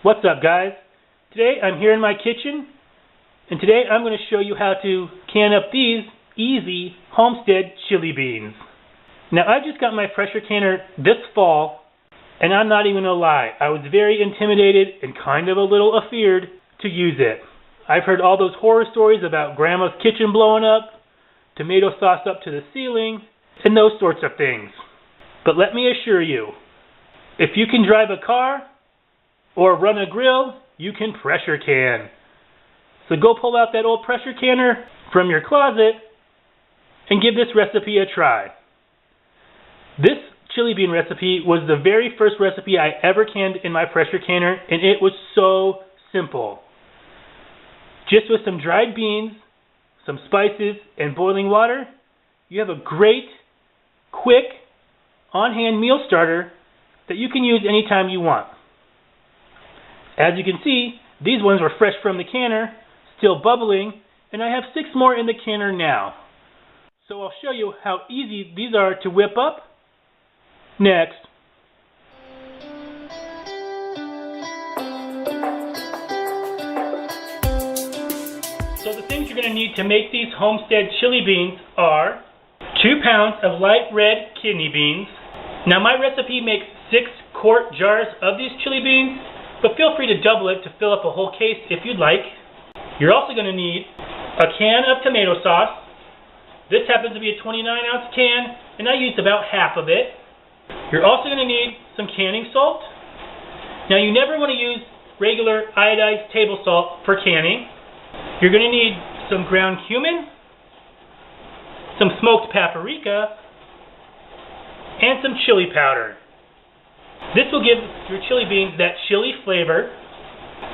What's up, guys? Today I'm here in my kitchen, and today I'm going to show you how to can up these easy Homestead chili beans. Now, I just got my pressure canner this fall, and I'm not even going to lie, I was very intimidated and kind of a little afeared to use it. I've heard all those horror stories about Grandma's kitchen blowing up, tomato sauce up to the ceiling, and those sorts of things. But let me assure you, if you can drive a car or run a grill, you can pressure can. So go pull out that old pressure canner from your closet and give this recipe a try. This chili bean recipe was the very first recipe I ever canned in my pressure canner, and it was so simple. Just with some dried beans, some spices, and boiling water, you have a great, quick, on-hand meal starter that you can use anytime you want. As you can see, these ones were fresh from the canner, still bubbling, and I have 6 more in the canner now. So I'll show you how easy these are to whip up next. So the things you're going to need to make these Homestead chili beans are 2 pounds of light red kidney beans. Now, my recipe makes 6 quart jars of these chili beans, but feel free to double it to fill up a whole case if you'd like. You're also going to need a can of tomato sauce. This happens to be a 29-ounce can, and I used about half of it. You're also going to need some canning salt. Now, you never want to use regular iodized table salt for canning. You're going to need some ground cumin, some smoked paprika, and some chili powder. This will give your chili beans that chili flavor.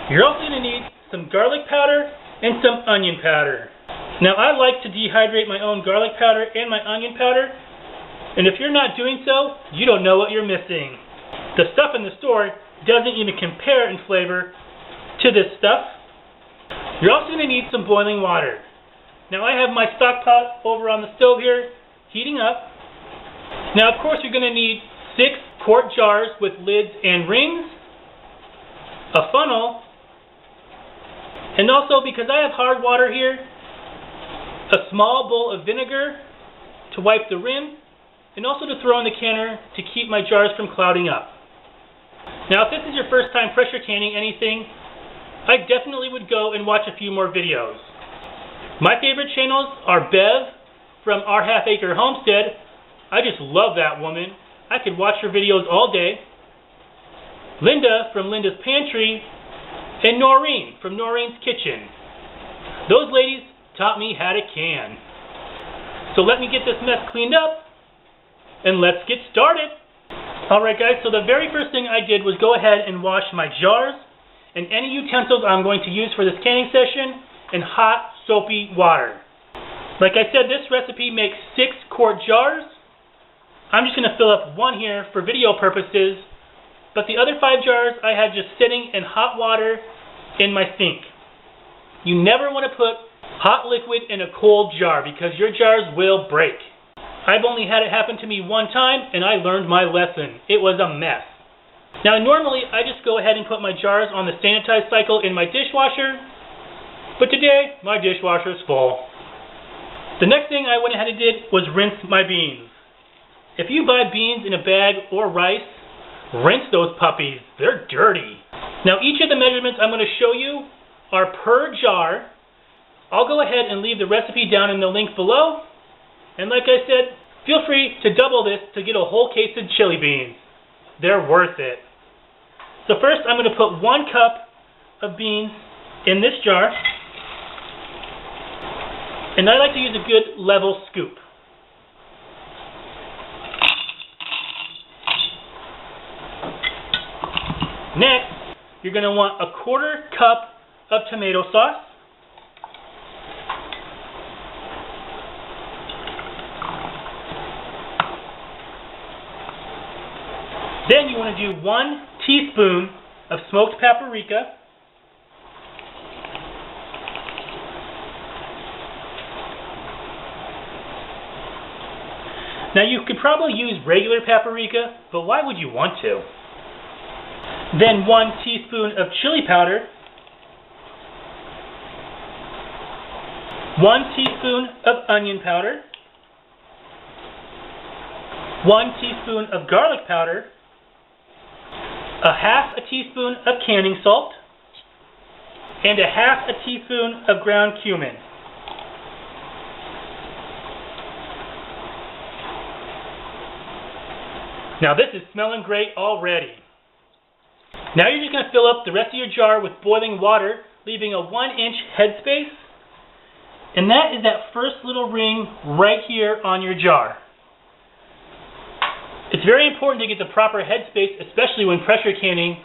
You're also going to need some garlic powder and some onion powder. Now, I like to dehydrate my own garlic powder and my onion powder, and if you're not doing so, you don't know what you're missing. The stuff in the store doesn't even compare in flavor to this stuff. You're also going to need some boiling water. Now, I have my stock pot over on the stove here, heating up. Now, of course, you're going to need 6 quart jars with lids and rings, a funnel, and also, because I have hard water here, a small bowl of vinegar to wipe the rim, and also to throw in the canner to keep my jars from clouding up. Now, if this is your first time pressure canning anything, I definitely would go and watch a few more videos. My favorite channels are Bev from Our Half Acre Homestead. I just love that woman. I could watch her videos all day. Linda from Linda's Pantry, and Noreen from Noreen's Kitchen. Those ladies taught me how to can. So let me get this mess cleaned up, and let's get started. Alright guys, so the very first thing I did was go ahead and wash my jars and any utensils I'm going to use for this canning session in hot, soapy water. Like I said, this recipe makes 6 quart jars. I'm just going to fill up 1 here for video purposes, but the other 5 jars I had just sitting in hot water in my sink. You never want to put hot liquid in a cold jar because your jars will break. I've only had it happen to me 1 time, and I learned my lesson. It was a mess. Now, normally I just go ahead and put my jars on the sanitize cycle in my dishwasher, but today my dishwasher is full. The next thing I went ahead and did was rinse my beans. If you buy beans in a bag or rice, rinse those puppies. They're dirty. Now, each of the measurements I'm going to show you are per jar. I'll go ahead and leave the recipe down in the link below. And like I said, feel free to double this to get a whole case of chili beans. They're worth it. So first, I'm going to put 1 cup of beans in this jar. And I like to use a good level scoop. Next, you're going to want a 1/4 cup of tomato sauce. Then you want to do 1 teaspoon of smoked paprika. Now, you could probably use regular paprika, but why would you want to? Then 1 teaspoon of chili powder, 1 teaspoon of onion powder, 1 teaspoon of garlic powder, a half a teaspoon of canning salt, and a half a teaspoon of ground cumin. Now this is smelling great already. Now you're just going to fill up the rest of your jar with boiling water, leaving a 1-inch headspace. And that is that first little ring right here on your jar. It's very important to get the proper headspace, especially when pressure canning.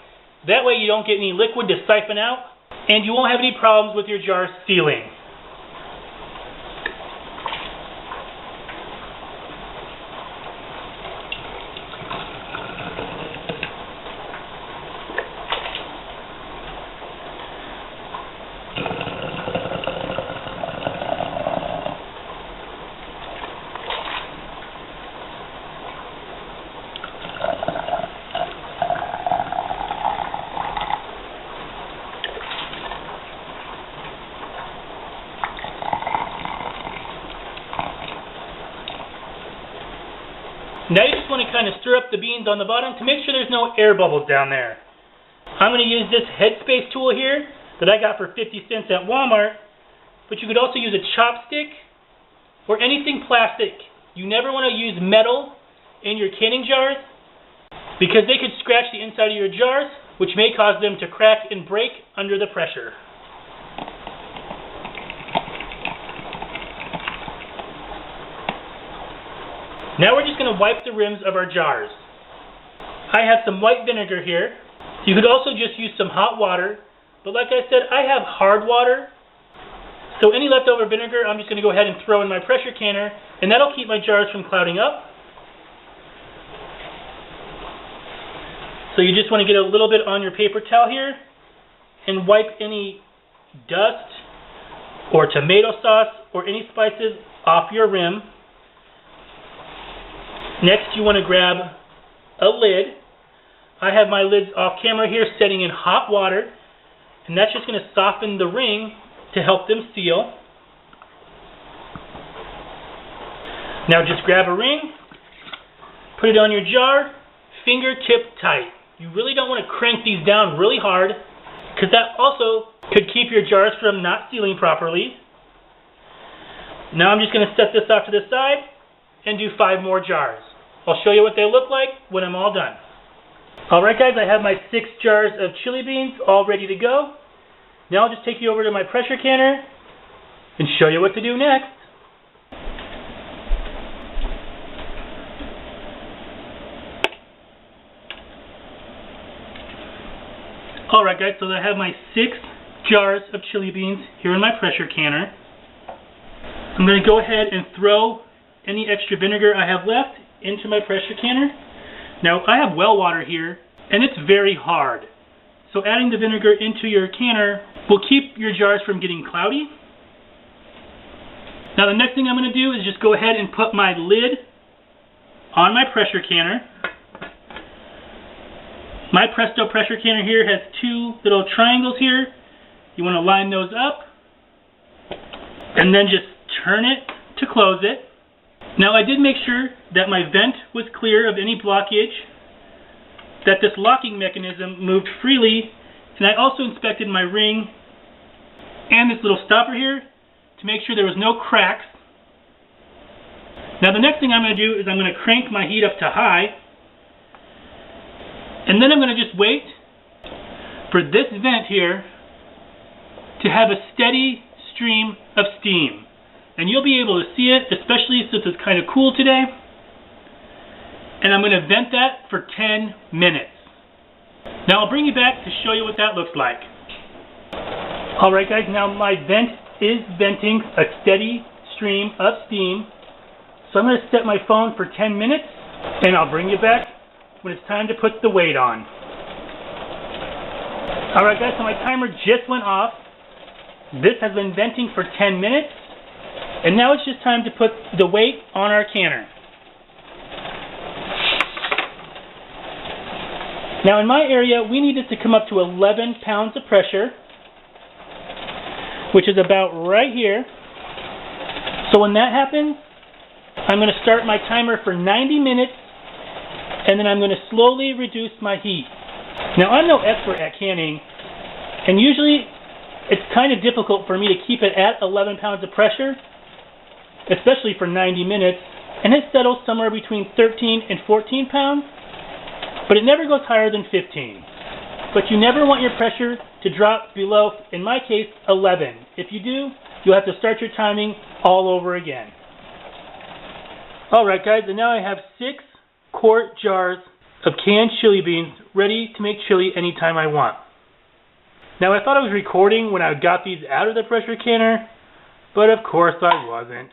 That way you don't get any liquid to siphon out, and you won't have any problems with your jar sealing. Now you just want to kind of stir up the beans on the bottom to make sure there's no air bubbles down there. I'm going to use this headspace tool here that I got for 50 cents at Walmart, but you could also use a chopstick or anything plastic. You never want to use metal in your canning jars because they could scratch the inside of your jars, which may cause them to crack and break under the pressure. Now we're just going to wipe the rims of our jars. I have some white vinegar here. You could also just use some hot water, but like I said, I have hard water. So any leftover vinegar, I'm just going to go ahead and throw in my pressure canner, and that'll keep my jars from clouding up. So you just want to get a little bit on your paper towel here and wipe any dust or tomato sauce or any spices off your rim. Next, you want to grab a lid. I have my lids off camera here setting in hot water, and that's just going to soften the ring to help them seal. Now just grab a ring, put it on your jar, fingertip tight. You really don't want to crank these down really hard, because that also could keep your jars from not sealing properly. Now I'm just going to set this off to the side and do 5 more jars. I'll show you what they look like when I'm all done. Alright guys, I have my 6 jars of chili beans all ready to go. Now I'll just take you over to my pressure canner and show you what to do next. Alright guys, so I have my 6 jars of chili beans here in my pressure canner. I'm going to go ahead and throw any extra vinegar I have left into my pressure canner. Now I have well water here, and it's very hard. So adding the vinegar into your canner will keep your jars from getting cloudy. Now the next thing I'm going to do is just go ahead and put my lid on my pressure canner. My Presto pressure canner here has 2 little triangles here. You want to line those up and then just turn it to close it. Now I did make sure that my vent was clear of any blockage, that this locking mechanism moved freely, and I also inspected my ring and this little stopper here to make sure there was no cracks. Now the next thing I'm going to do is I'm going to crank my heat up to high, and then I'm going to just wait for this vent here to have a steady stream of steam. And you'll be able to see it, especially since it's kind of cool today. And I'm going to vent that for 10 minutes. Now I'll bring you back to show you what that looks like. Alright guys, now my vent is venting a steady stream of steam. So I'm going to set my phone for 10 minutes, and I'll bring you back when it's time to put the weight on. Alright guys, so my timer just went off. This has been venting for 10 minutes. And now it's just time to put the weight on our canner. Now in my area, we need this to come up to 11 pounds of pressure, which is about right here. So when that happens, I'm going to start my timer for 90 minutes, and then I'm going to slowly reduce my heat. Now I'm no expert at canning, and usually it's kind of difficult for me to keep it at 11 pounds of pressure, especially for 90 minutes, and it settles somewhere between 13 and 14 pounds, but it never goes higher than 15. But you never want your pressure to drop below, in my case, 11. If you do, you'll have to start your timing all over again. Alright guys, and now I have 6 quart jars of canned chili beans ready to make chili anytime I want. Now I thought I was recording when I got these out of the pressure canner, but of course I wasn't.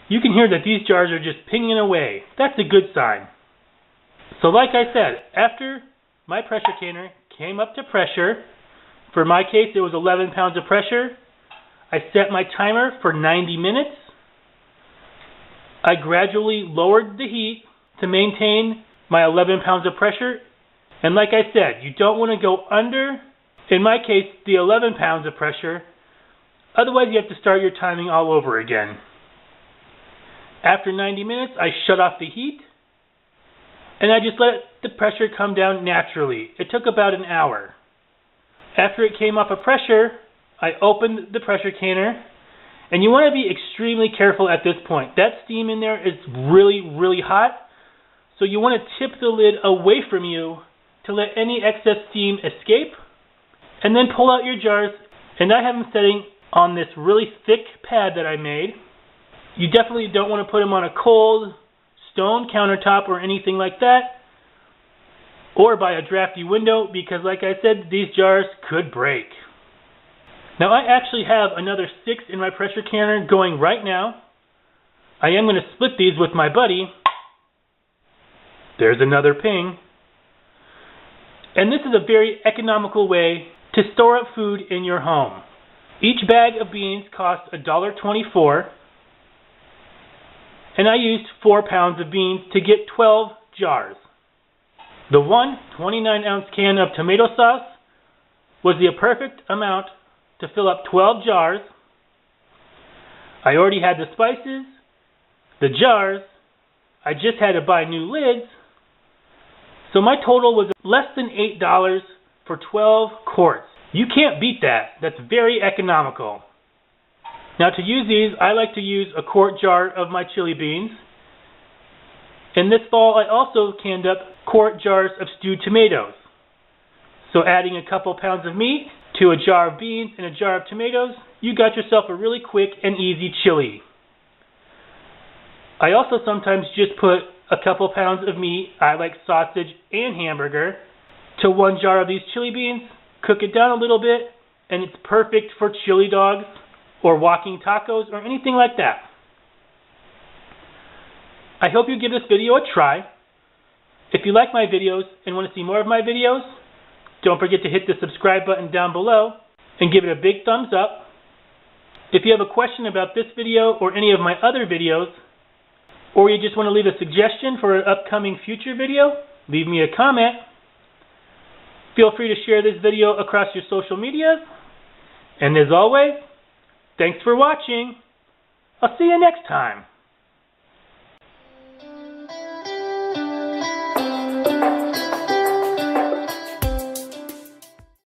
You can hear that these jars are just pinging away. That's a good sign. So like I said, after my pressure canner came up to pressure, for my case it was 11 pounds of pressure, I set my timer for 90 minutes. I gradually lowered the heat to maintain my 11 pounds of pressure. And like I said, you don't want to go under, in my case, the 11 pounds of pressure. Otherwise you have to start your timing all over again. After 90 minutes, I shut off the heat, and I just let the pressure come down naturally. It took about an hour. After it came off of pressure, I opened the pressure canner, and you want to be extremely careful at this point. That steam in there is really, really hot, so you want to tip the lid away from you to let any excess steam escape, and then pull out your jars. And I have them setting on this really thick pad that I made. You definitely don't want to put them on a cold stone countertop or anything like that, or by a drafty window, because like I said, these jars could break. Now I actually have another 6 in my pressure canner going right now. I am going to split these with my buddy. There's another ping. And this is a very economical way to store up food in your home. Each bag of beans costs $1.24, and I used 4 pounds of beans to get 12 jars. The one 29-ounce can of tomato sauce was the perfect amount to fill up 12 jars. I already had the spices, the jars. I just had to buy new lids. So my total was less than $8 for 12 quarts. You can't beat that. That's very economical. Now to use these, I like to use a quart jar of my chili beans. And this fall I also canned up quart jars of stewed tomatoes. So adding a couple pounds of meat to a jar of beans and a jar of tomatoes, you got yourself a really quick and easy chili. I also sometimes just put a couple pounds of meat, I like sausage and hamburger, to 1 jar of these chili beans, cook it down a little bit, and it's perfect for chili dogs or walking tacos or anything like that. I hope you give this video a try. If you like my videos and want to see more of my videos, don't forget to hit the subscribe button down below and give it a big thumbs up. If you have a question about this video or any of my other videos, or you just want to leave a suggestion for an upcoming future video, leave me a comment. Feel free to share this video across your social medias. And as always, thanks for watching. I'll see you next time.